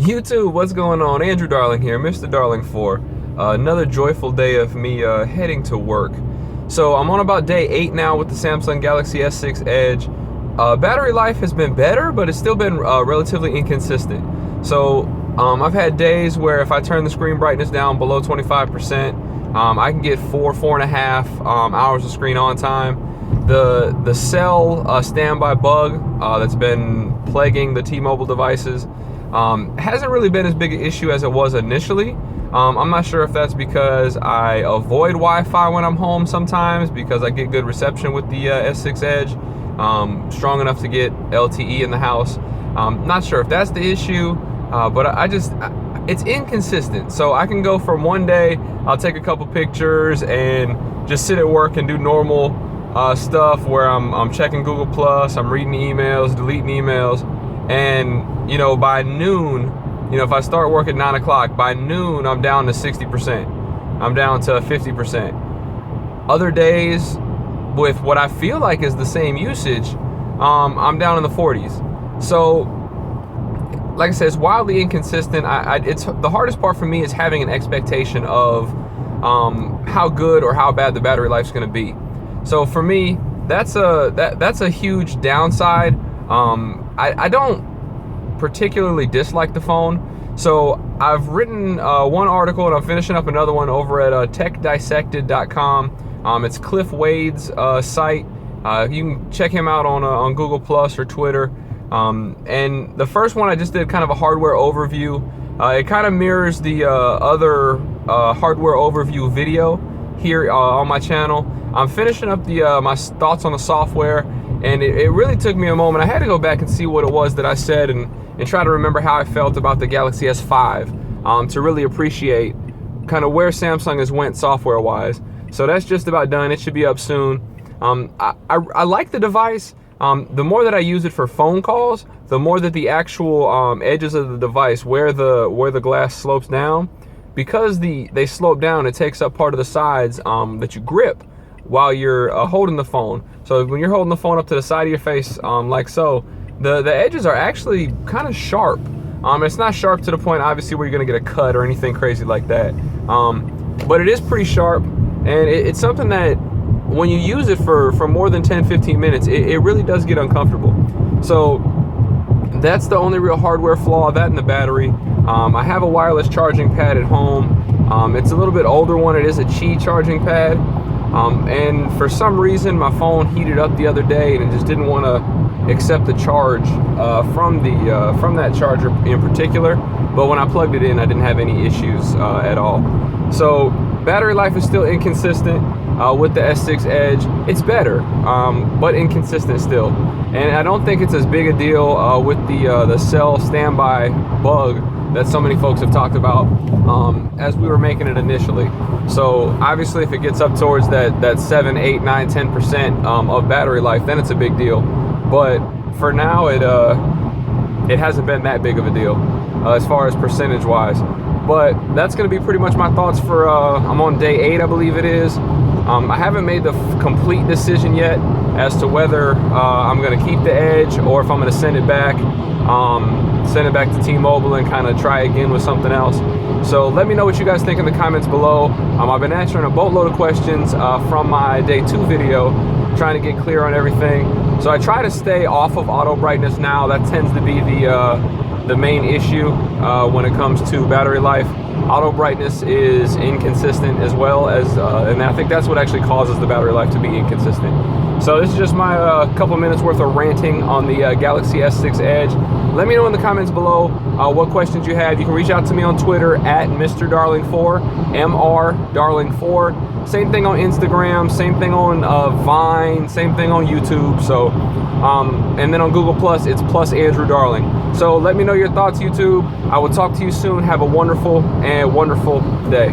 YouTube, what's going on? Andrew Darling here, Mr. Darling 4. Another joyful day of me heading to work. So I'm on about day 8 now with the Samsung Galaxy S6 Edge. Battery life has been better, but it's still been relatively inconsistent. So I've had days where if I turn the screen brightness down below 25%, I can get 4.5 hours of screen on time. The cell standby bug that's been plaguing the T-Mobile devices hasn't really been as big an issue as it was initially. I'm not sure if that's because I avoid Wi-Fi when I'm home sometimes because I get good reception with the S6 Edge, strong enough to get LTE in the house. Not sure if that's the issue, but it's inconsistent. So I can go from one day, I'll take a couple pictures and just sit at work and do normal stuff where I'm checking Google Plus, I'm reading emails, deleting emails, and by noon, if I start work at 9 o'clock, by noon I'm down to 60%. I'm down to 50%. Other days with what I feel like is the same usage, I'm down in the 40s. So like I said, it's wildly inconsistent. It's the hardest part for me is having an expectation of how good or how bad the battery life's going to be. So for me, that's a huge downside. I don't particularly dislike the phone. So I've written one article and I'm finishing up another one over at techdissected.com. It's Cliff Wade's site. You can check him out on Google Plus or Twitter. And the first one I just did kind of a hardware overview. It kind of mirrors the other hardware overview video here on my channel. I'm finishing up the my thoughts on the software, and it really took me a moment. I had to go back and see what it was that I said and try to remember how I felt about the Galaxy S5 to really appreciate kind of where Samsung has went software-wise. So that's just about done. It should be up soon. I like the device. The more that I use it for phone calls, the more that the actual edges of the device, where the glass slopes down, because they slope down, it takes up part of the sides that you grip while you're holding the phone. So when you're holding the phone up to the side of your face, like so, the edges are actually kind of sharp. It's not sharp to the point, obviously, where you're gonna get a cut or anything crazy like that. But it is pretty sharp, and it's something that when you use it for more than 10-15 minutes, it really does get uncomfortable. So that's the only real hardware flaw, that and the battery. I have a wireless charging pad at home. It's a little bit older one. It is a Qi charging pad. And for some reason my phone heated up the other day and it just didn't want to accept the charge from that charger in particular. But when I plugged it in, I didn't have any issues at all. So battery life is still inconsistent with the S6 Edge. It's better, but inconsistent still. And I don't think it's as big a deal with the cell standby bug that so many folks have talked about as we were making it initially. So obviously if it gets up towards that 7, 8, 9, 10% of battery life, then it's a big deal. But for now, it hasn't been that big of a deal as far as percentage wise. But that's going to be pretty much my thoughts for I'm on day 8, I believe it is. I haven't made the complete decision yet as to whether I'm going to keep the Edge or if I'm going to send it back to T-Mobile and kind of try again with something else. So let me know what you guys think in the comments below. I've been answering a boatload of questions from my day 2 video, trying to get clear on everything. So I try to stay off of auto brightness now. That tends to be the main issue when it comes to battery life. Auto brightness is inconsistent as well as, and I think that's what actually causes the battery life to be inconsistent. So this is just my couple minutes worth of ranting on the Galaxy S6 Edge. Let me know in the comments below what questions you have. You can reach out to me on Twitter at Mr. Darling4, MR Darling4. Same thing on Instagram, same thing on Vine, same thing on YouTube. So, and then on Google Plus, it's plus Andrew Darling. So let me know your thoughts, YouTube. I will talk to you soon. Have a wonderful day.